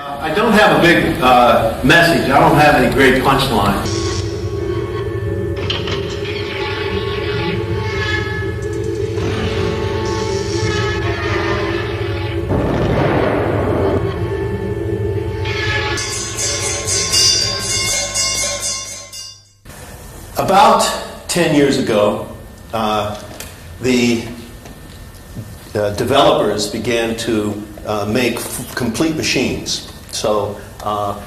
I don't have a big message. I don't have any great punchline. About 10 years ago, the developers began to make complete machines. So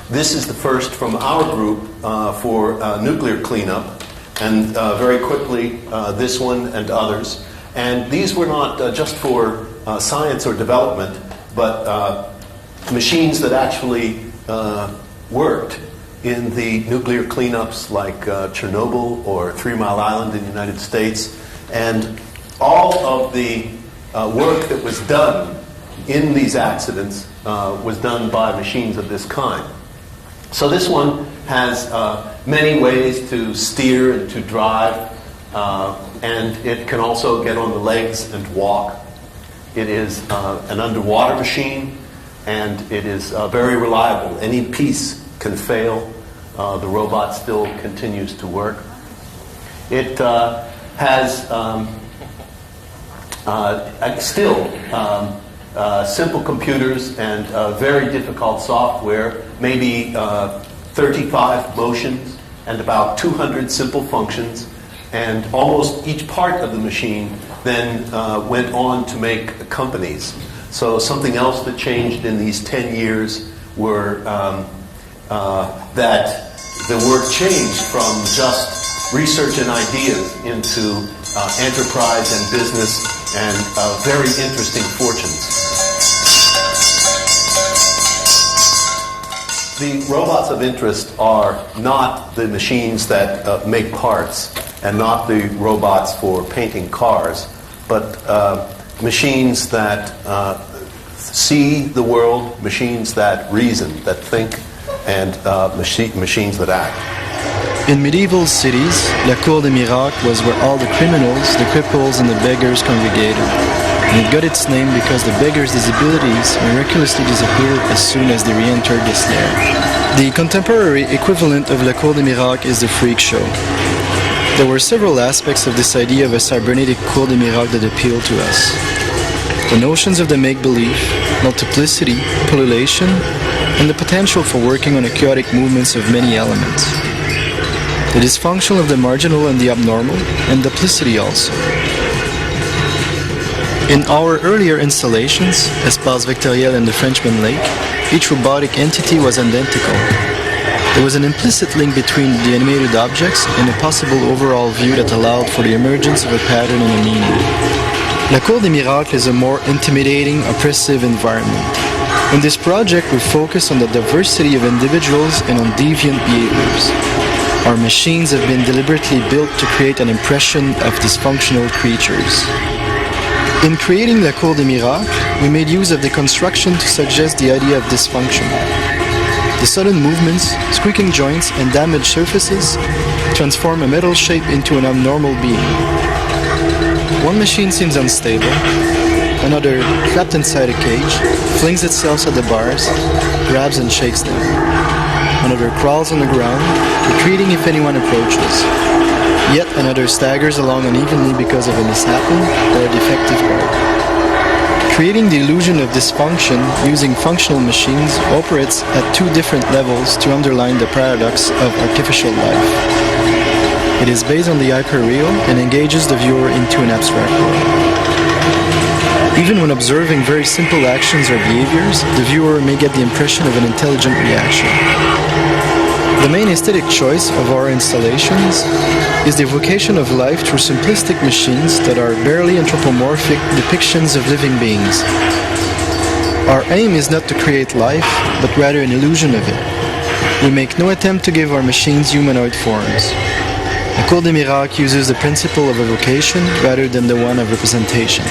this is the first from our group for nuclear cleanup, and very quickly this one and others. And these were not just for science or development, but machines that actually worked in the nuclear cleanups like Chernobyl or 3 Mile Island in the United States. And all of the work that was done in these accidents was done by machines of this kind. So this one has many ways to steer and to drive, and it can also get on the legs and walk. It is an underwater machine, and it is very reliable. Any piece can fail. The robot still continues to work. It has still simple computers and very difficult software, maybe 35 motions and about 200 simple functions, and almost each part of the machine then went on to make companies. So something else that changed in these 10 years were that the work changed from just research and ideas into enterprise and business and very interesting fortunes. The robots of interest are not the machines that make parts and not the robots for painting cars, but machines that see the world, machines that reason, that think, and machines that act. In medieval cities, La Cour des Miracles was where all the criminals, the cripples, and the beggars congregated. And it got its name because the beggars' disabilities miraculously disappeared as soon as they re-entered the snare. The contemporary equivalent of La Cour des Miracles is the freak show. There were several aspects of this idea of a cybernetic Cour des Miracles that appealed to us. The notions of the make-believe, multiplicity, pullulation, and the potential for working on the chaotic movements of many elements. The dysfunction of the marginal and the abnormal, and duplicity also. In our earlier installations, Espace Vectoriel and the Frenchman Lake, each robotic entity was identical. There was an implicit link between the animated objects and a possible overall view that allowed for the emergence of a pattern and a meaning. La Cour des Miracles is a more intimidating, oppressive environment. In this project, we focus on the diversity of individuals and on deviant behaviors. Our machines have been deliberately built to create an impression of dysfunctional creatures. In creating La Cour des Miracles, we made use of the construction to suggest the idea of dysfunction. The sudden movements, squeaking joints, and damaged surfaces transform a metal shape into an abnormal being. One machine seems unstable. Another, trapped inside a cage, flings itself at the bars, grabs and shakes them. Another crawls on the ground, retreating if anyone approaches. Yet another staggers along unevenly because of a mishappen or a defective part. Creating the illusion of dysfunction using functional machines operates at two different levels to underline the paradox of artificial life. It is based on the hyperreal and engages the viewer into an abstract world. Even when observing very simple actions or behaviors, the viewer may get the impression of an intelligent reaction. The main aesthetic choice of our installations is the evocation of life through simplistic machines that are barely anthropomorphic depictions of living beings. Our aim is not to create life, but rather an illusion of it. We make no attempt to give our machines humanoid forms. La Cour des Miracles uses the principle of evocation rather than the one of representation.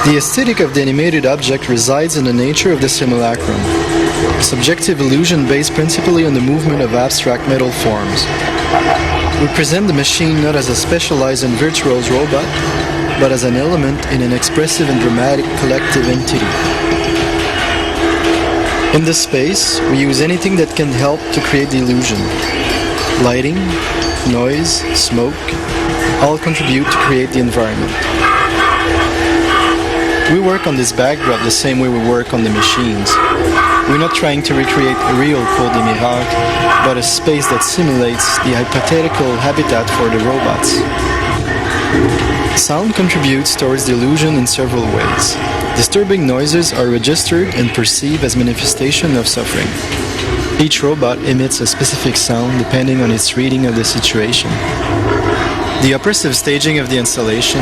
The aesthetic of the animated object resides in the nature of the simulacrum, a subjective illusion based principally on the movement of abstract metal forms. We present the machine not as a specialized and virtuose robot, but as an element in an expressive and dramatic collective entity. In this space, we use anything that can help to create the illusion. Lighting, noise, smoke, all contribute to create the environment. We work on this backdrop the same way we work on the machines. We're not trying to recreate a real Cours des Miracles, but a space that simulates the hypothetical habitat for the robots. Sound contributes towards the illusion in several ways. Disturbing noises are registered and perceived as manifestation of suffering. Each robot emits a specific sound depending on its reading of the situation. The oppressive staging of the installation,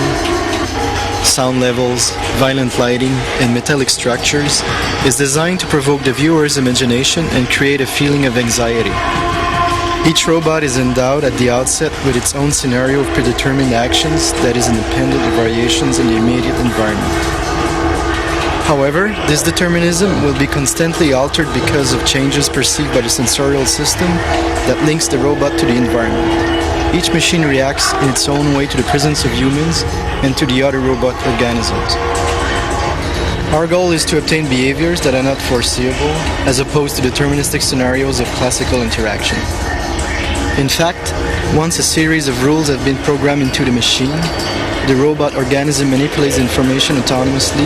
sound levels, violent lighting, and metallic structures is designed to provoke the viewer's imagination and create a feeling of anxiety. Each robot is endowed at the outset with its own scenario of predetermined actions that is independent of variations in the immediate environment. However, this determinism will be constantly altered because of changes perceived by the sensorial system that links the robot to the environment. Each machine reacts in its own way to the presence of humans and to the other robot organisms. Our goal is to obtain behaviors that are not foreseeable, as opposed to deterministic scenarios of classical interaction. In fact, once a series of rules have been programmed into the machine, the robot organism manipulates information autonomously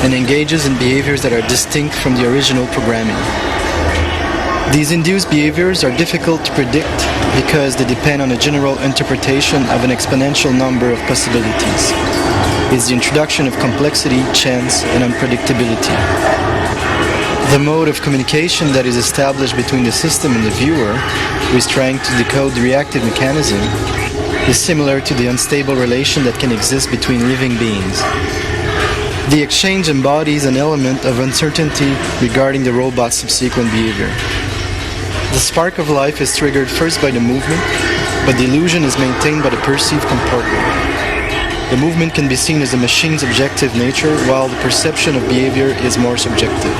and engages in behaviors that are distinct from the original programming. These induced behaviors are difficult to predict because they depend on a general interpretation of an exponential number of possibilities. It's the introduction of complexity, chance, and unpredictability. The mode of communication that is established between the system and the viewer, who is trying to decode the reactive mechanism, is similar to the unstable relation that can exist between living beings. The exchange embodies an element of uncertainty regarding the robot's subsequent behavior. The spark of life is triggered first by the movement, but the illusion is maintained by the perceived comportment. The movement can be seen as the machine's objective nature, while the perception of behavior is more subjective.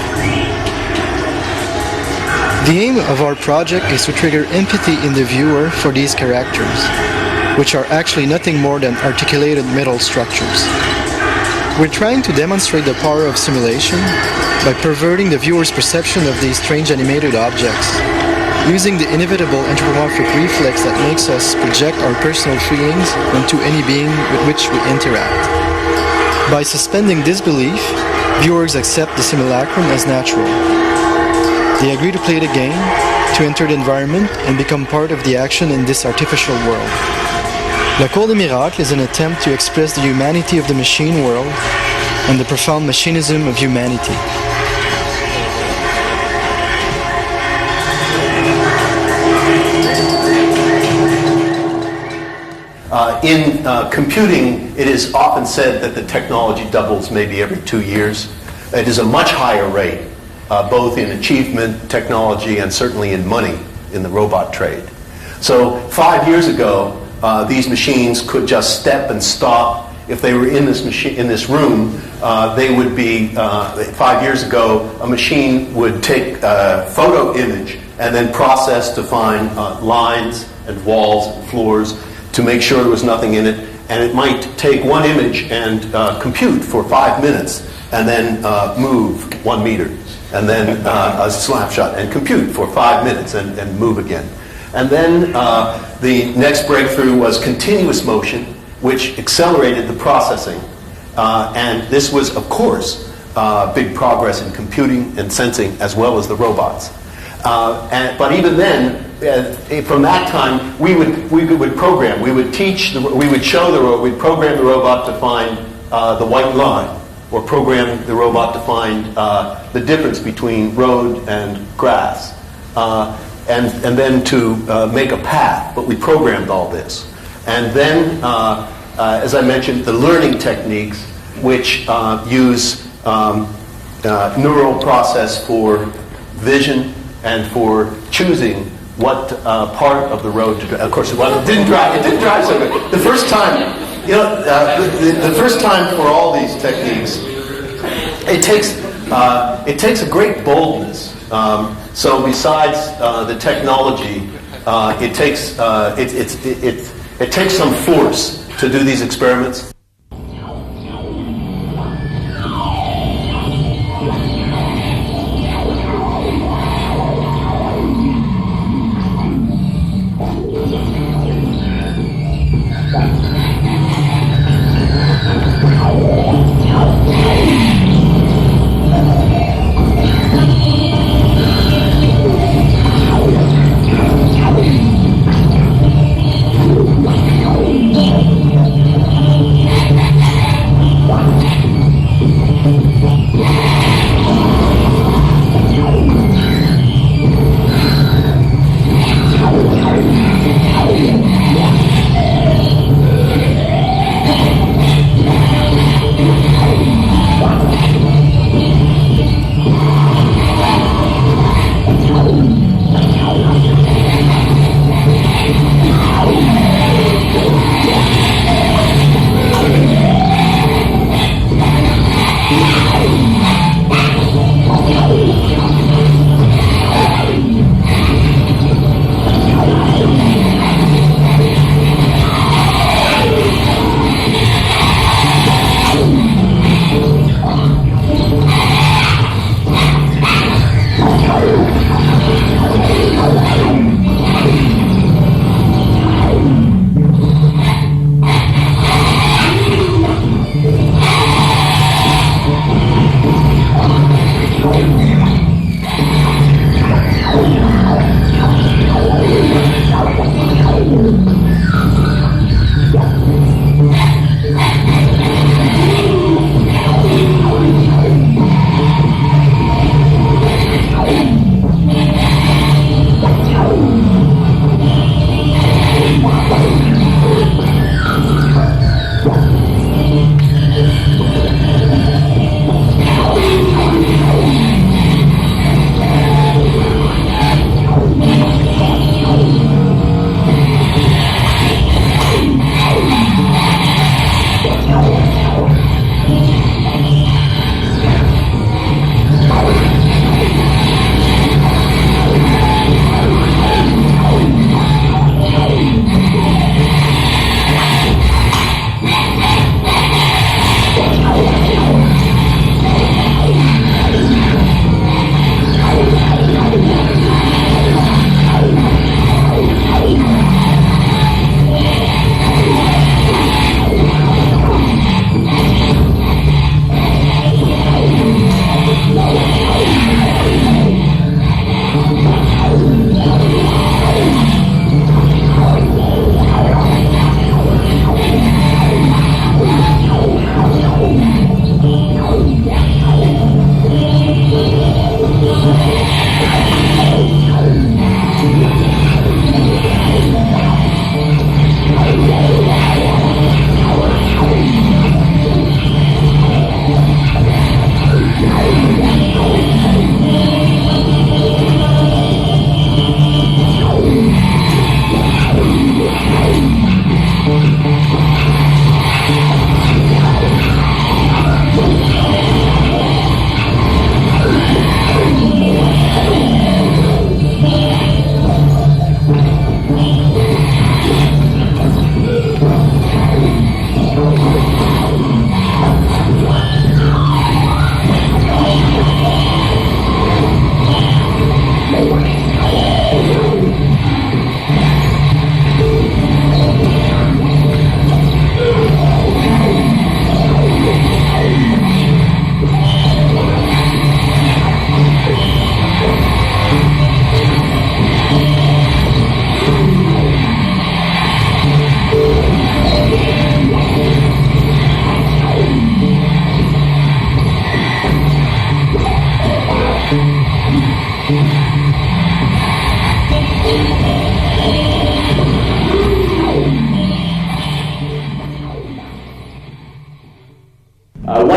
The aim of our project is to trigger empathy in the viewer for these characters, which are actually nothing more than articulated metal structures. We're trying to demonstrate the power of simulation by perverting the viewer's perception of these strange animated objects, using the inevitable anthropomorphic reflex that makes us project our personal feelings onto any being with which we interact. By suspending disbelief, viewers accept the simulacrum as natural. They agree to play the game, to enter the environment, and become part of the action in this artificial world. Le Cours des Miracles is an attempt to express the humanity of the machine world and the profound machinism of humanity. In computing, it is often said that the technology doubles maybe every 2 years. It is a much higher rate, both in achievement, technology, and certainly in money in the robot trade. So 5 years ago, these machines could just step and stop. If they were in this room, they would be. 5 years ago, a machine would take a photo image and then process to find lines and walls and floors to make sure there was nothing in it. And it might take one image and compute for 5 minutes, and then move 1 meter, and then a snapshot and compute for 5 minutes and move again. And then the next breakthrough was continuous motion, which accelerated the processing. And this was, of course, big progress in computing and sensing as well as the robots. But even then, from that time, we would program. We would teach. We would show the. We'd program the robot to find the white line, or program the robot to find the difference between road and grass. And then to make a path, but we programmed all this. And then, as I mentioned, the learning techniques, which use neural process for vision and for choosing what part of the road to drive. Of course, it didn't drive. It didn't drive so good. The first time, the first time for all these techniques, it takes a great boldness. So besides the technology, it takes some force to do these experiments.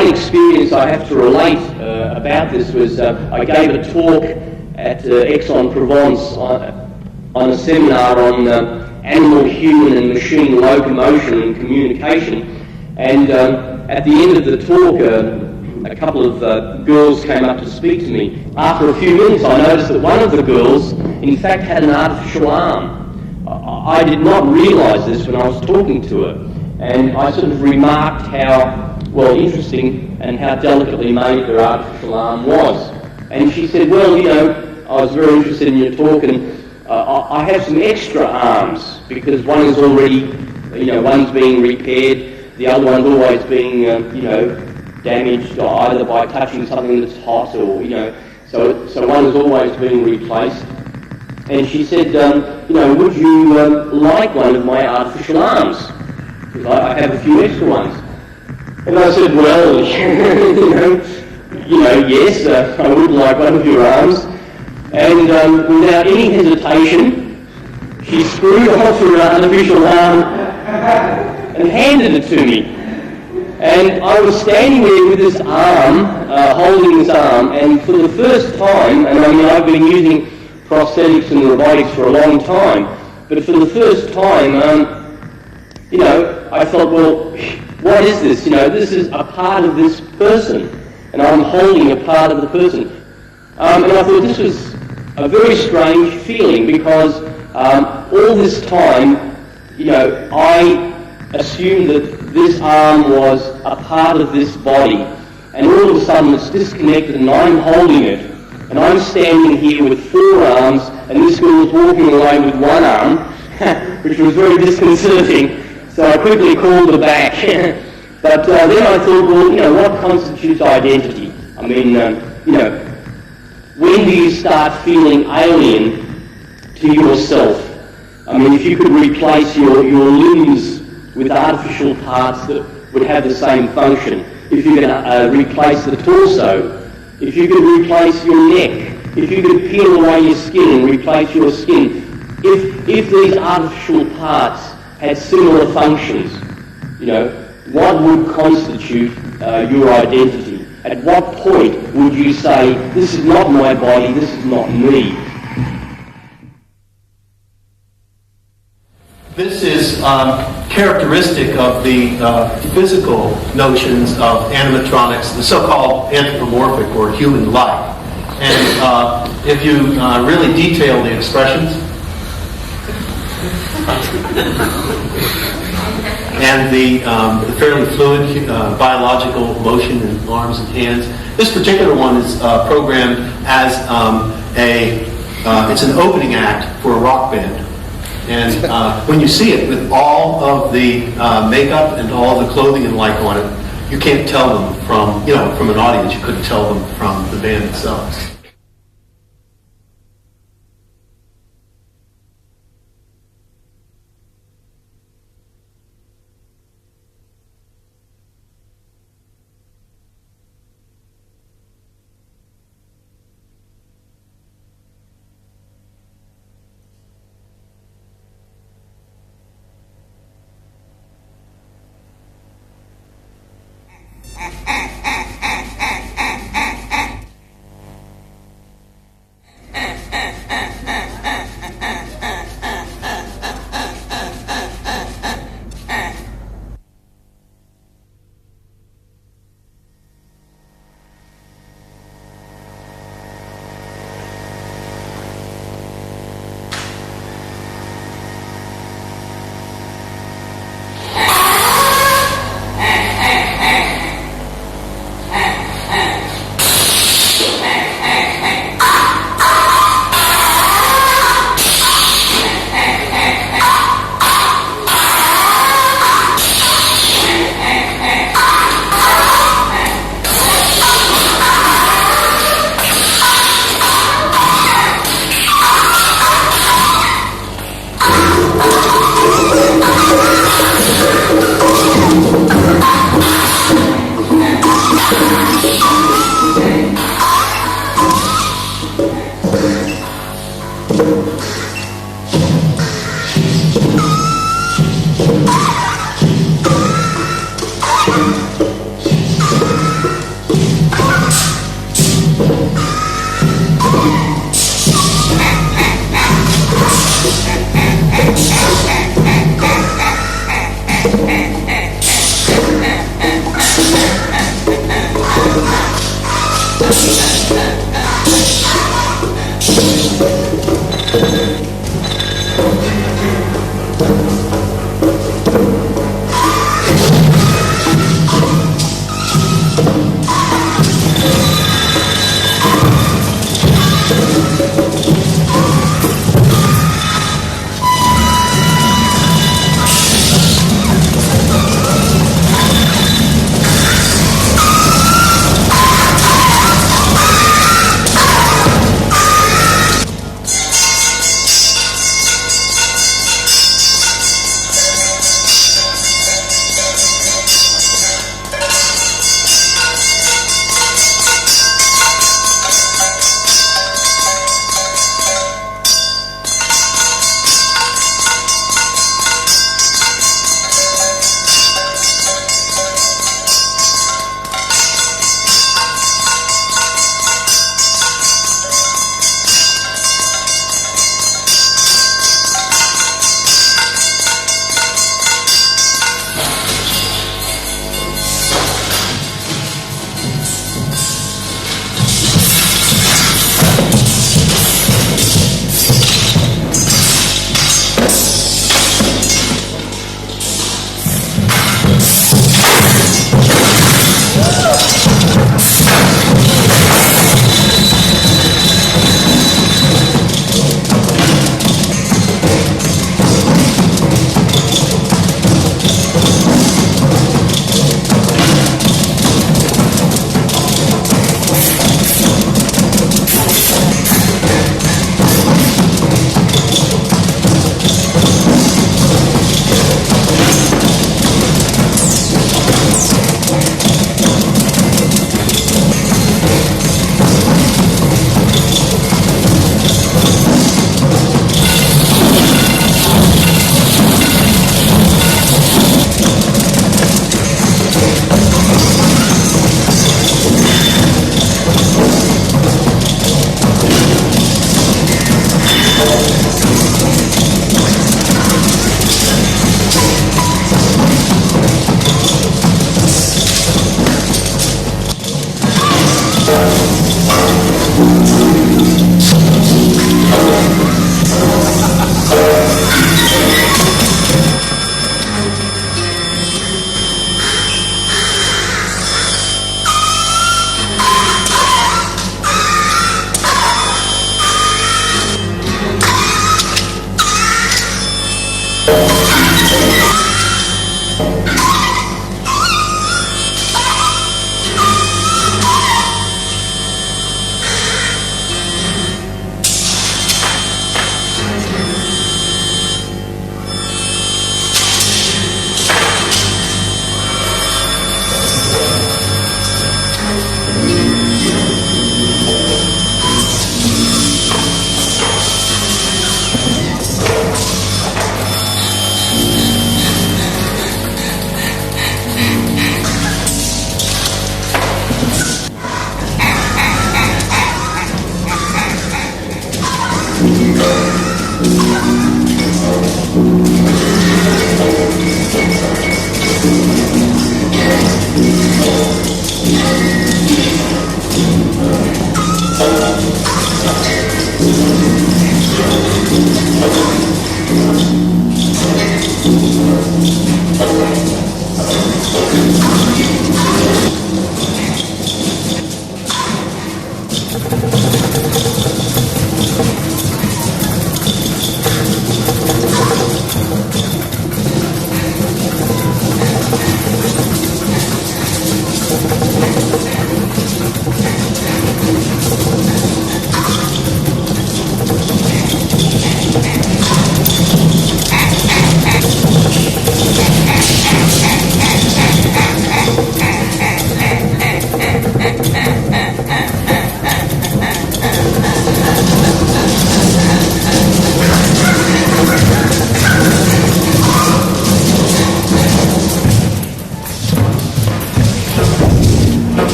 One experience I have to relate about this was I gave a talk at Aix-en-Provence on a seminar on animal, human and machine locomotion and communication, and at the end of the talk a couple of girls came up to speak to me. After a few minutes I noticed that one of the girls in fact had an artificial arm. I did not realise this when I was talking to her, and I sort of remarked how interesting and how delicately made her artificial arm was. And she said, well, you know, I was very interested in your talk, and I have some extra arms because one is already, one's being repaired, the other one's always being, damaged either by touching something that's hot or, so one is always being replaced. And she said, would you like one of my artificial arms? Because I have a few extra ones. And I said, well, yes, I would like one of your arms. And without any hesitation, she screwed off her artificial arm and handed it to me. And I was standing there with this arm, holding this arm, and for the first time, and I mean I've been using prosthetics and robotics for a long time, but for the first time, I thought, well, what is this? This is a part of this person, and I'm holding a part of the person. And I thought this was a very strange feeling because all this time, I assumed that this arm was a part of this body, and all of a sudden it's disconnected and I'm holding it, and I'm standing here with 4 arms, and this girl was walking away with 1 arm, which was very disconcerting. So I quickly called her back. But then I thought, well, what constitutes identity? I mean, when do you start feeling alien to yourself? I mean, if you could replace your limbs with artificial parts that would have the same function, if you could replace the torso, if you could replace your neck, if you could peel away your skin and replace your skin, if these artificial parts had similar functions, what would constitute your identity? At what point would you say, this is not my body, this is not me? This is characteristic of the physical notions of animatronics, the so-called anthropomorphic or human-like. And if you really detail the expressions, and the fairly fluid biological motion in arms and hands. This particular one is programmed as it's an opening act for a rock band. And when you see it with all of the makeup and all the clothing and like on it, you can't tell them from an audience. You couldn't tell them from the band itself.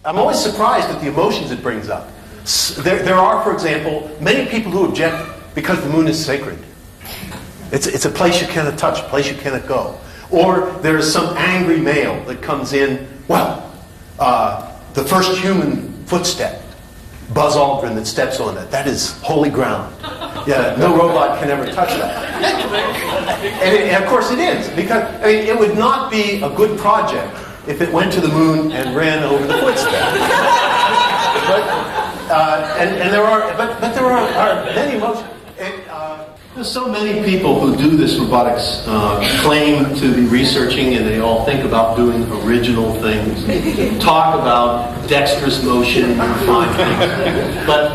I'm always surprised at the emotions it brings up. There are, for example, many people who object because the moon is sacred. It's a place you cannot touch, a place you cannot go. Or there is some angry male that comes in, the first human footstep, Buzz Aldrin that steps on it, that is holy ground. Yeah, no robot can ever touch that. And of course it is, because it would not be a good project if it went to the moon and ran over the footstep. But there are many emotions. There's so many people who do this robotics claim to be researching, and they all think about doing original things, talk about dexterous motion and fine things. But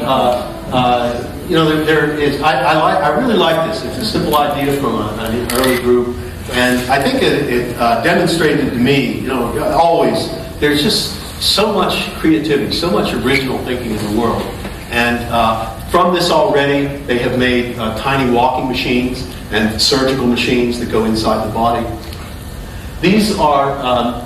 there is. I really like this. It's a simple idea from an early group. And I think it demonstrated to me, always, there's just so much creativity, so much original thinking in the world. And from this already, they have made tiny walking machines and surgical machines that go inside the body. These are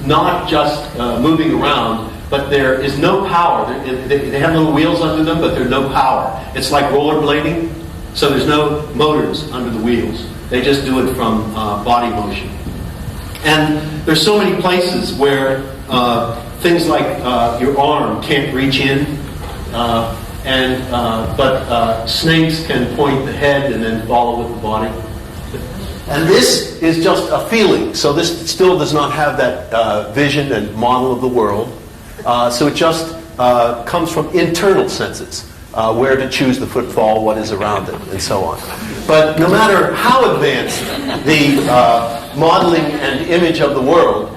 not just moving around, but there is no power. They have little wheels under them, but there's no power. It's like rollerblading, so there's no motors under the wheels. They just do it from body motion. And there's so many places where things like your arm can't reach in, but snakes can point the head and then follow with the body. And this is just a feeling. So this still does not have that vision and model of the world. So it just comes from internal senses. Where to choose the footfall, what is around it, and so on. But no matter how advanced the modeling and image of the world,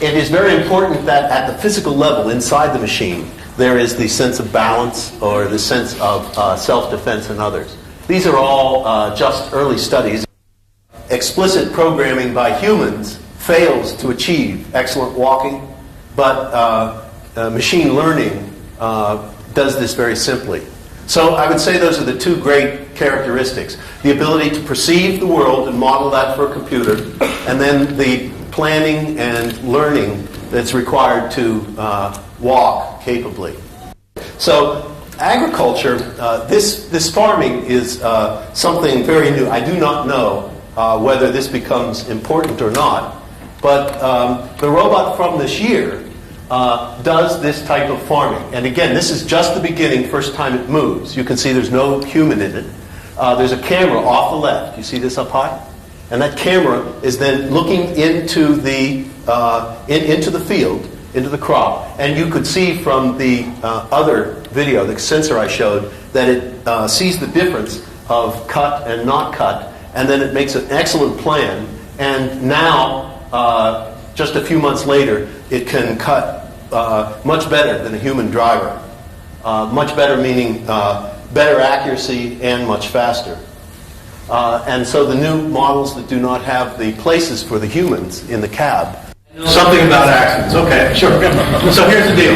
it is very important that at the physical level, inside the machine, there is the sense of balance or the sense of self-defense and others. These are all just early studies. Explicit programming by humans fails to achieve excellent walking, but machine learning does this very simply. So I would say those are the two great characteristics. The ability to perceive the world and model that for a computer, and then the planning and learning that's required to walk capably. So agriculture, this farming is something very new. I do not know whether this becomes important or not, but the robot from this year does this type of farming. And again, this is just the beginning, first time it moves. You can see there's no human in it. There's a camera off the left. You see this up high? And that camera is then looking into the field into the crop. And you could see from the other video, the sensor I showed, that it sees the difference of cut and not cut, and then it makes an excellent plan. And now, just a few months later, it can cut much better than a human driver. Much better meaning better accuracy and much faster. And so the new models that do not have the places for the humans in the cab. Something about accidents. Okay, sure. So here's the deal.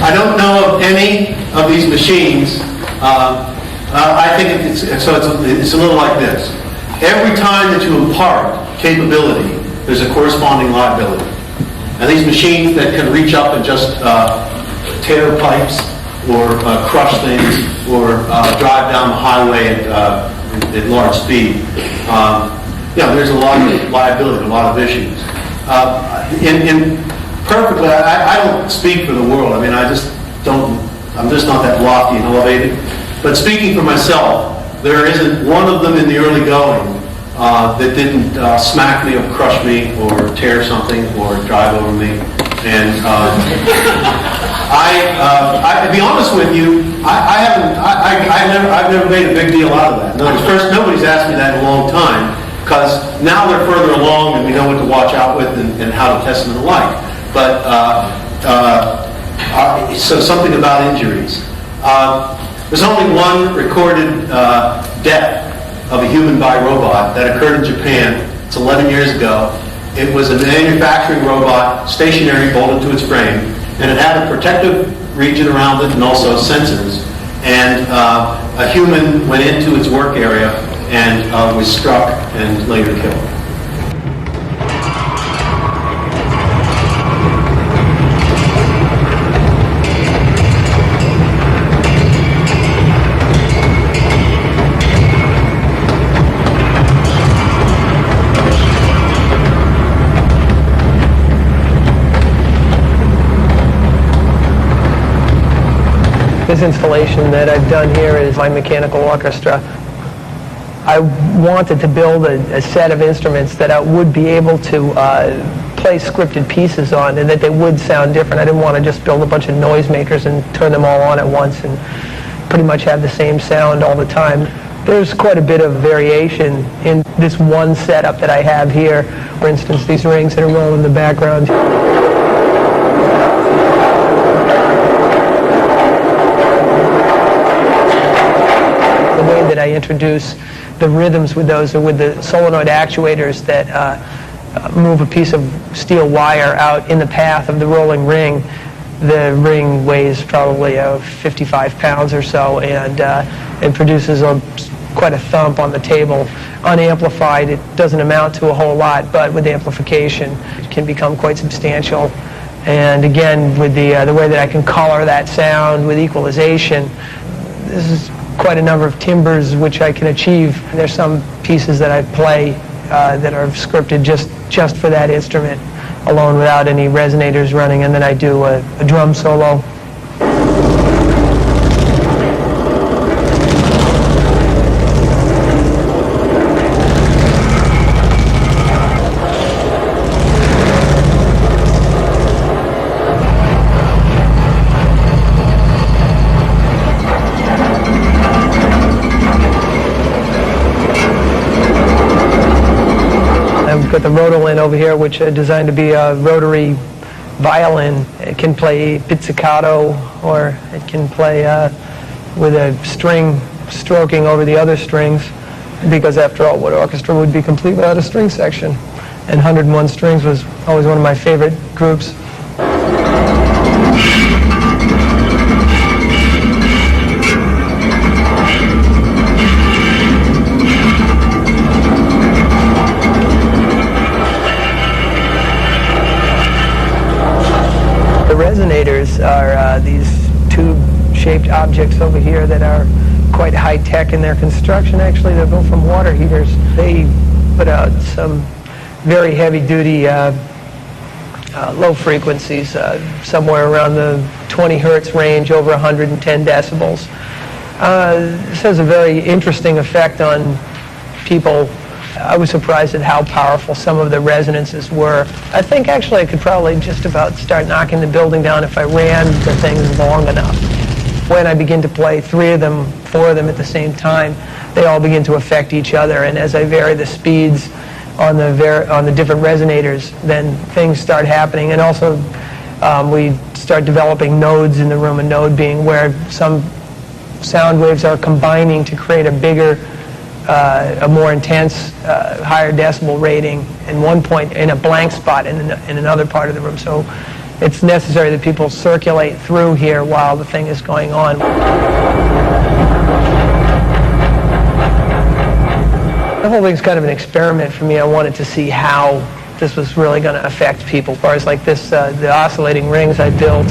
I don't know of any of these machines. I think it's a little like this. Every time that you impart capability, there's a corresponding liability. And these machines that can reach up and just tear pipes or crush things or drive down the highway at large speed, there's a lot of liability, a lot of issues. Perfectly, I don't speak for the world. I mean, I'm just not that lofty and elevated. But speaking for myself, there isn't one of them in the early going that didn't smack me or crush me or tear something or drive over me. And to be honest with you, I've never made a big deal out of that. Nobody's asked me that in a long time, because now they're further along and we know what to watch out with and how to test them and the like. But so something about injuries. There's only one recorded death of a human by robot that occurred in Japan. It's 11 years ago. It was a manufacturing robot, stationary, bolted to its frame, and it had a protective region around it and also sensors. And a human went into its work area and was struck and later killed. This installation that I've done here is my mechanical orchestra. I wanted to build a set of instruments that I would be able to play scripted pieces on and that they would sound different. I didn't want to just build a bunch of noisemakers and turn them all on at once and pretty much have the same sound all the time. There's quite a bit of variation in this one setup that I have here. For instance, these rings that are rolling in the background. The way that I introduce the rhythms with those are with the solenoid actuators that move a piece of steel wire out in the path of the rolling ring. The ring weighs probably 55 pounds or so, and it produces quite a thump on the table. Unamplified, it doesn't amount to a whole lot, but with amplification, it can become quite substantial. And again, with the way that I can color that sound with equalization, this is quite a number of timbres which I can achieve. There's some pieces that I play that are scripted just for that instrument alone without any resonators running, and then I do a drum solo. Got the Rhodoline over here, which is designed to be a rotary violin. It can play pizzicato, or it can play with a string stroking over the other strings, because after all, what orchestra would be complete without a string section? And 101 Strings was always one of my favorite groups. The Resonators are these tube-shaped objects over here that are quite high-tech in their construction. Actually, they're built from water heaters. They put out some very heavy-duty low frequencies, somewhere around the 20 hertz range, over 110 decibels. This has a very interesting effect on people I was surprised at how powerful some of the resonances were. I think actually I could probably just about start knocking the building down if I ran the things long enough. When I begin to play 3 of them, 4 of them at the same time, they all begin to affect each other, and as I vary the speeds on the different resonators, then things start happening. And also we start developing nodes in the room, a node being where some sound waves are combining to create a bigger, a more intense, higher decibel rating in one point, in a blank spot in another part of the room. So it's necessary that people circulate through here while the thing is going on. The whole thing's kind of an experiment for me. I wanted to see how this was really going to affect people. As far as like this, the oscillating rings I built,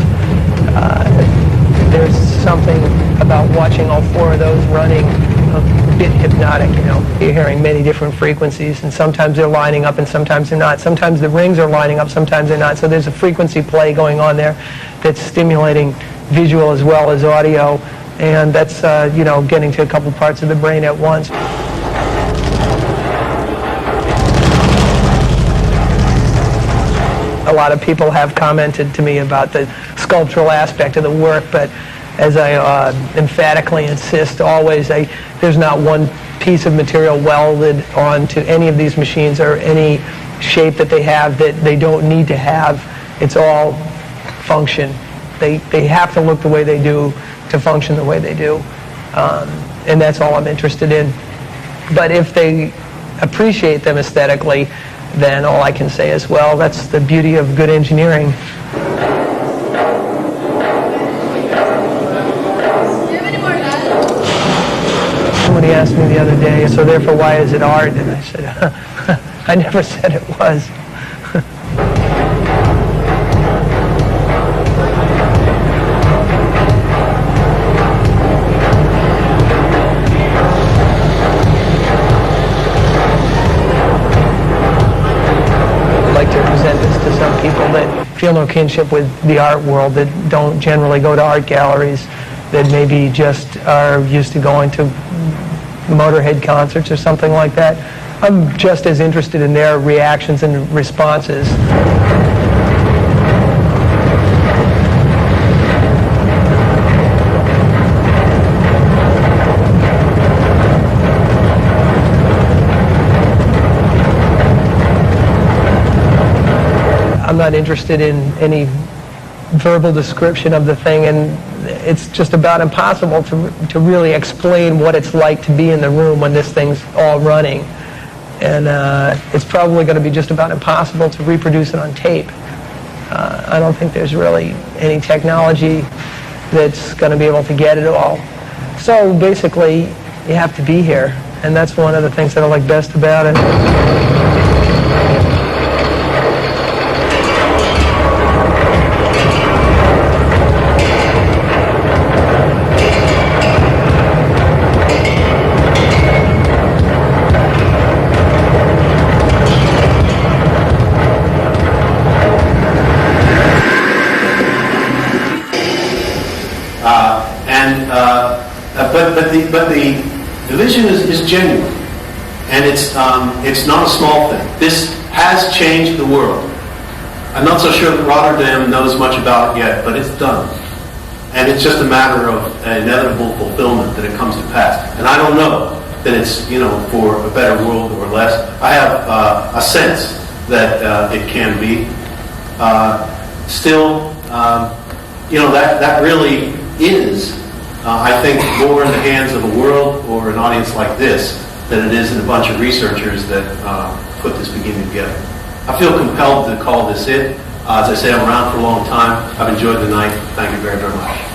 there's something about watching all 4 of those running a bit hypnotic, you know. You're hearing many different frequencies, and sometimes they're lining up and sometimes they're not. Sometimes the rings are lining up, sometimes they're not. So there's a frequency play going on there that's stimulating visual as well as audio, and that's, you know, getting to a couple parts of the brain at once. A lot of people have commented to me about the sculptural aspect of the work, but as I emphatically insist always, there's not one piece of material welded onto any of these machines or any shape that they have that they don't need to have. It's all function. They have to look the way they do to function the way they do, and that's all I'm interested in. But if they appreciate them aesthetically, then all I can say is, well, that's the beauty of good engineering. Somebody asked me the other day, so therefore why is it art? And I said, I never said it was. Feel no kinship with the art world, that don't generally go to art galleries, that maybe just are used to going to Motorhead concerts or something like that. I'm just as interested in their reactions and responses. I'm not interested in any verbal description of the thing, and it's just about impossible to really explain what it's like to be in the room when this thing's all running. And it's probably going to be just about impossible to reproduce it on tape. I don't think there's really any technology that's going to be able to get it all. So basically, you have to be here, and that's one of the things that I like best about it. But the vision is genuine, and it's not a small thing. This has changed the world. I'm not so sure that Rotterdam knows much about it yet, but it's done. And it's just a matter of inevitable fulfillment that it comes to pass. And I don't know that it's, you know, for a better world or less. I have a sense that it can be. Still, you know, that really is, I think, more in the hands of a world or an audience like this than it is in a bunch of researchers that put this beginning together. I feel compelled to call this it. As I say, I'm around for a long time. I've enjoyed the night. Thank you very, very much.